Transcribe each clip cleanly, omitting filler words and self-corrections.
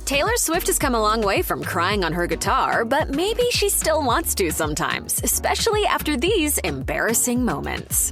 Taylor Swift has come a long way from crying on her guitar, but maybe she still wants to sometimes, especially after these embarrassing moments.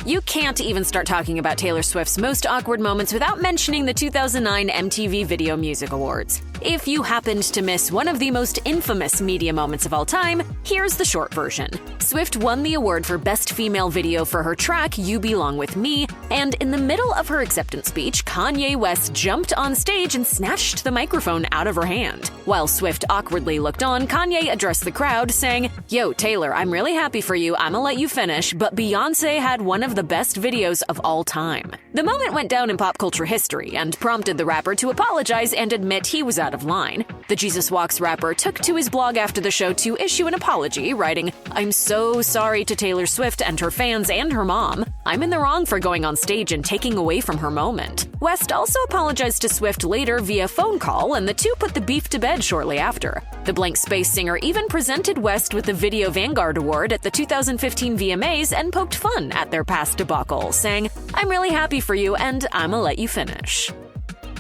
You can't even start talking about Taylor Swift's most awkward moments without mentioning the 2009 MTV Video Music Awards. If you happened to miss one of the most infamous media moments of all time, here's the short version. Swift won the award for Best Female Video for her track You Belong With Me, and in the middle of her acceptance speech, Kanye West jumped on stage and snatched the microphone out of her hand. While Swift awkwardly looked on, Kanye addressed the crowd, saying, "Yo, Taylor, I'm really happy for you, I'ma let you finish, but Beyoncé had one of the best videos of all time." The moment went down in pop culture history and prompted the rapper to apologize and admit he was out of line. The Jesus Walks rapper took to his blog after the show to issue an apology, writing, "I'm so sorry to Taylor Swift and her fans and her mom. I'm in the wrong for going on stage and taking away from her moment." West also apologized to Swift later via phone call, and the two put the beef to bed shortly after. The Blank Space singer even presented West with the Video Vanguard Award at the 2015 VMAs and poked fun at their past debacle, saying, "I'm really happy for you and I'ma let you finish."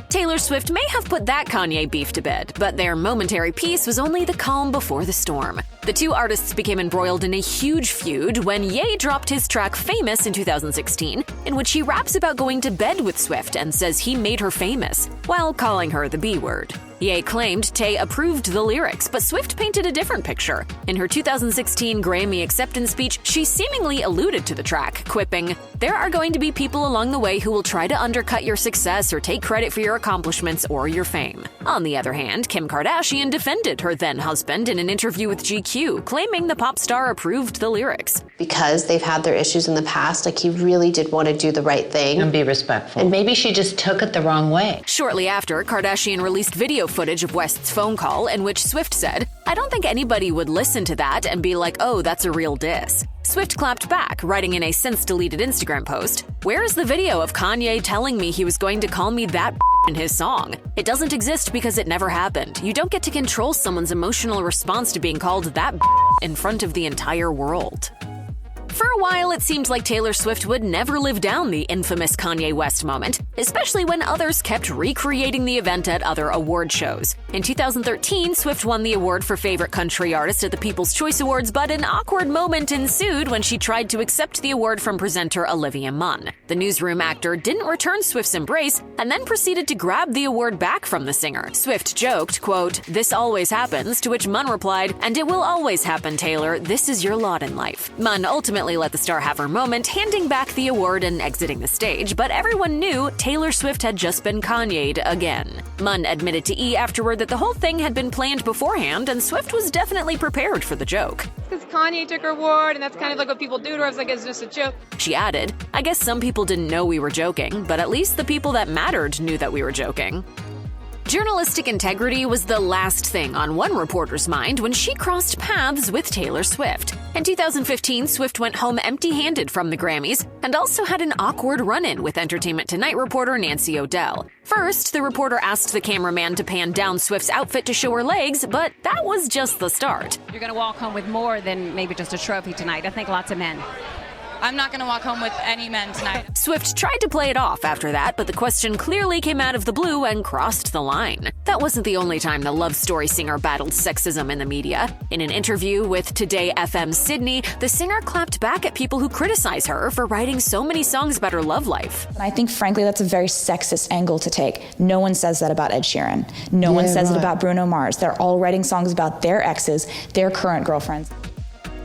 Taylor Swift may have put that Kanye beef to bed, but their momentary peace was only the calm before the storm. The two artists became embroiled in a huge feud when Ye dropped his track Famous in 2016, in which he raps about going to bed with Swift and says he made her famous, while calling her the B-word. Ye claimed Tay approved the lyrics, but Swift painted a different picture. In her 2016 Grammy acceptance speech, she seemingly alluded to the track, quipping, "There are going to be people along the way who will try to undercut your success or take credit for your accomplishments or your fame." On the other hand, Kim Kardashian defended her then-husband in an interview with GQ, claiming the pop star approved the lyrics. Because they've had their issues in the past, he really did want to do the right thing. And be respectful. And maybe she just took it the wrong way. Shortly after, Kardashian released video footage of West's phone call in which Swift said, "I don't think anybody would listen to that and be like, oh, that's a real diss." Swift clapped back, writing in a since-deleted Instagram post, "Where is the video of Kanye telling me he was going to call me that in his song? It doesn't exist because it never happened. You don't get to control someone's emotional response to being called that in front of the entire world." For a while, it seemed like Taylor Swift would never live down the infamous Kanye West moment, especially when others kept recreating the event at other award shows. In 2013, Swift won the award for Favorite Country Artist at the People's Choice Awards, but an awkward moment ensued when she tried to accept the award from presenter Olivia Munn. The newsroom actor didn't return Swift's embrace and then proceeded to grab the award back from the singer. Swift joked, quote, "This always happens," to which Munn replied, "And it will always happen, Taylor. This is your lot in life." Munn ultimately let the star have her moment, handing back the award and exiting the stage, but everyone knew Taylor Swift had just been Kanye'd again. Munn admitted to E! Afterward that the whole thing had been planned beforehand, and Swift was definitely prepared for the joke. Because Kanye took her award, and that's kind of like what people do to her. I was like, it's just a joke. She added, "I guess some people didn't know we were joking, but at least the people that mattered knew that we were joking." Journalistic integrity was the last thing on one reporter's mind when she crossed paths with Taylor Swift. In 2015, Swift went home empty-handed from the Grammys and also had an awkward run-in with Entertainment Tonight reporter Nancy O'Dell. First, the reporter asked the cameraman to pan down Swift's outfit to show her legs, but that was just the start. You're going to walk home with more than maybe just a trophy tonight. I think lots of men. I'm not going to walk home with any men tonight. Swift tried to play it off after that, but the question clearly came out of the blue and crossed the line. That wasn't the only time the love story singer battled sexism in the media. In an interview with Today FM Sydney, the singer clapped back at people who criticize her for writing so many songs about her love life. I think, frankly, that's a very sexist angle to take. No one says that about Ed Sheeran. No one says it about Bruno Mars. They're all writing songs about their exes, their current girlfriends.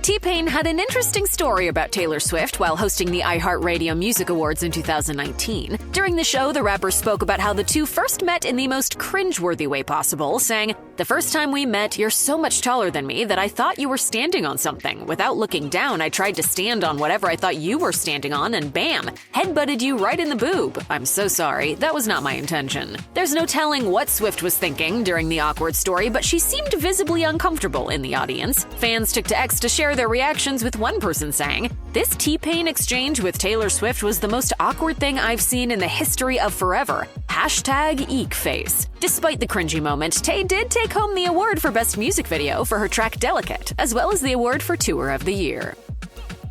T-Pain had an interesting story about Taylor Swift while hosting the iHeartRadio Music Awards in 2019. During the show, the rapper spoke about how the two first met in the most cringeworthy way possible, saying, "The first time we met, you're so much taller than me that I thought you were standing on something. Without looking down, I tried to stand on whatever I thought you were standing on, and bam, headbutted you right in the boob. I'm so sorry. That was not my intention." There's no telling what Swift was thinking during the awkward story, but she seemed visibly uncomfortable in the audience. Fans took to X to share their reactions, with one person saying, "This T-Pain exchange with Taylor Swift was the most awkward thing I've seen in the history of forever. #EekFace." Despite the cringy moment, Tay did take home the award for Best Music Video for her track Delicate, as well as the award for Tour of the Year.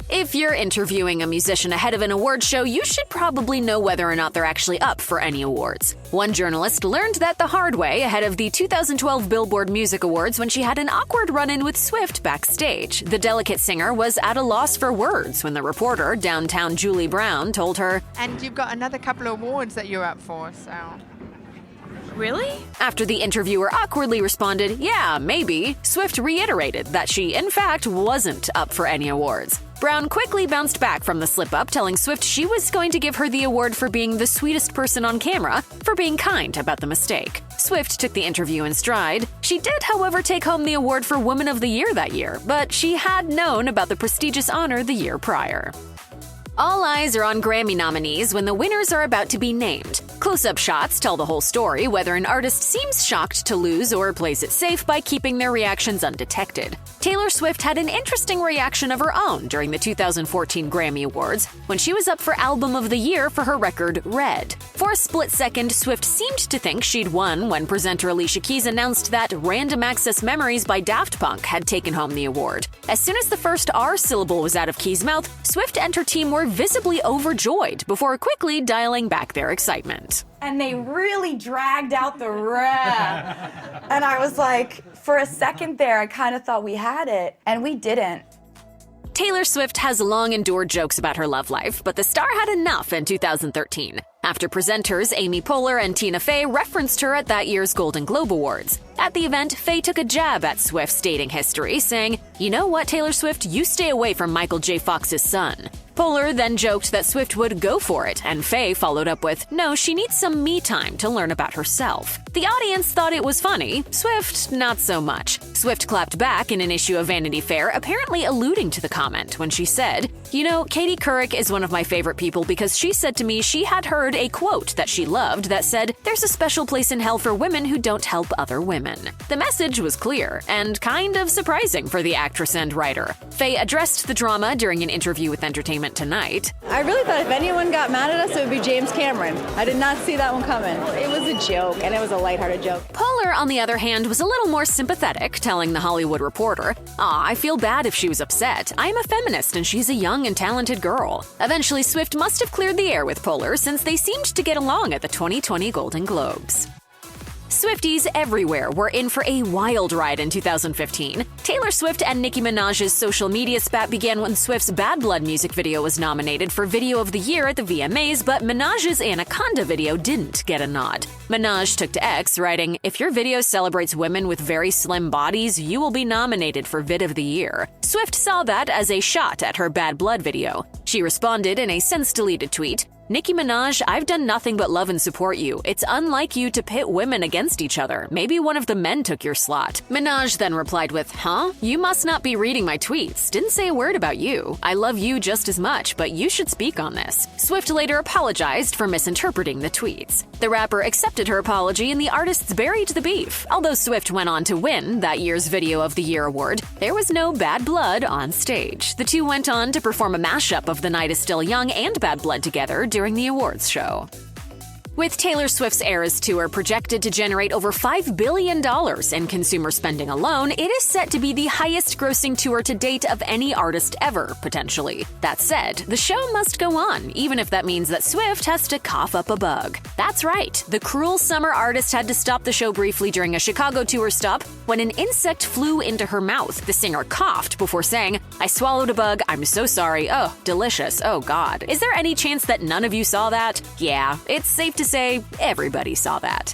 If you're interviewing a musician ahead of an award show, you should probably know whether or not they're actually up for any awards. One journalist learned that the hard way ahead of the 2012 Billboard Music Awards when she had an awkward run-in with Swift backstage. The delicate singer was at a loss for words when the reporter, downtown Julie Brown, told her, "And you've got another couple of awards that you're up for, so..." Really? After the interviewer awkwardly responded, "Yeah, maybe," Swift reiterated that she, in fact, wasn't up for any awards. Brown quickly bounced back from the slip-up, telling Swift she was going to give her the award for being the sweetest person on camera, for being kind about the mistake. Swift took the interview in stride. She did, however, take home the award for Woman of the Year that year, but she had known about the prestigious honor the year prior. All eyes are on Grammy nominees when the winners are about to be named. Close-up shots tell the whole story, whether an artist seems shocked to lose or plays it safe by keeping their reactions undetected. Taylor Swift had an interesting reaction of her own during the 2014 Grammy Awards when she was up for Album of the Year for her record Red. For a split second, Swift seemed to think she'd won when presenter Alicia Keys announced that Random Access Memories by Daft Punk had taken home the award. As soon as the first R syllable was out of Keys' mouth, Swift and her team were visibly overjoyed before quickly dialing back their excitement. And they really dragged out the rap. And I was like, for a second there, I kind of thought we had it, and we didn't. Taylor Swift has long endured jokes about her love life, but the star had enough in 2013, after presenters Amy Poehler and Tina Fey referenced her at that year's Golden Globe Awards. At the event, Fey took a jab at Swift's dating history, saying, "You know what, Taylor Swift, you stay away from Michael J. Fox's son." Poehler then joked that Swift would go for it, and Fey followed up with, "No, she needs some me time to learn about herself." The audience thought it was funny, Swift not so much. Swift clapped back in an issue of Vanity Fair, apparently alluding to the comment when she said, "You know, Katie Couric is one of my favorite people because she said to me she had heard a quote that she loved that said, 'There's a special place in hell for women who don't help other women.'" The message was clear and kind of surprising for the actress and writer. Fey addressed the drama during an interview with Entertainment Tonight. "I really thought if anyone got mad at us, it would be James Cameron. I did not see that one coming. It was a joke, and it was a lighthearted joke." Poehler, on the other hand, was a little more sympathetic, telling The Hollywood Reporter, "I feel bad if she was upset. I'm a feminist and she's a young and talented girl." Eventually, Swift must have cleared the air with Poehler since they seemed to get along at the 2020 Golden Globes. Swifties everywhere were in for a wild ride in 2015. Taylor Swift and Nicki Minaj's social media spat began when Swift's Bad Blood music video was nominated for Video of the Year at the VMAs, but Minaj's Anaconda video didn't get a nod. Minaj took to X, writing, "If your video celebrates women with very slim bodies, you will be nominated for Vid of the Year." Swift saw that as a shot at her Bad Blood video. She responded in a since-deleted tweet, "Nicki Minaj, I've done nothing but love and support you. It's unlike you to pit women against each other. Maybe one of the men took your slot." Minaj then replied with, "Huh? You must not be reading my tweets. Didn't say a word about you. I love you just as much, but you should speak on this." Swift later apologized for misinterpreting the tweets. The rapper accepted her apology and the artists buried the beef. Although Swift went on to win that year's Video of the Year award, there was no Bad Blood on stage. The two went on to perform a mashup of The Night Is Still Young and Bad Blood together during the awards show. With Taylor Swift's Eras Tour projected to generate over $5 billion in consumer spending alone, it is set to be the highest-grossing tour to date of any artist ever, potentially. That said, the show must go on, even if that means that Swift has to cough up a bug. That's right, the cruel summer artist had to stop the show briefly during a Chicago tour stop when an insect flew into her mouth. The singer coughed before saying, "I swallowed a bug, I'm so sorry, oh, delicious, oh god." Is there any chance that none of you saw that? Yeah, it's safe to say everybody saw that.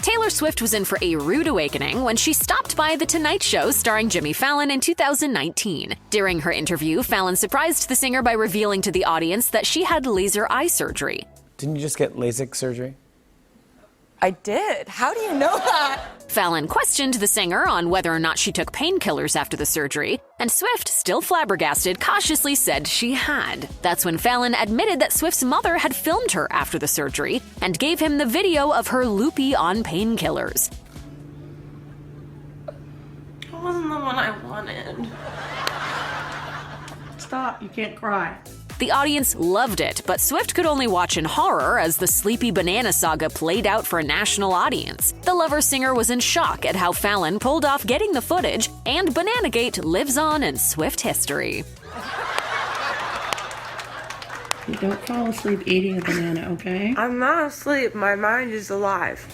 Taylor Swift was in for a rude awakening when she stopped by The Tonight Show starring Jimmy Fallon in 2019. During her interview, Fallon surprised the singer by revealing to the audience that she had laser eye surgery. Didn't you just get LASIK surgery? I did. How do you know that? Fallon questioned the singer on whether or not she took painkillers after the surgery, and Swift, still flabbergasted, cautiously said she had. That's when Fallon admitted that Swift's mother had filmed her after the surgery and gave him the video of her loopy on painkillers. It wasn't the one I wanted. Stop, you can't cry. The audience loved it, but Swift could only watch in horror as the Sleepy Banana saga played out for a national audience. The Lover singer was in shock at how Fallon pulled off getting the footage, and Bananagate lives on in Swift history. Don't fall asleep eating a banana, okay? I'm not asleep. My mind is alive.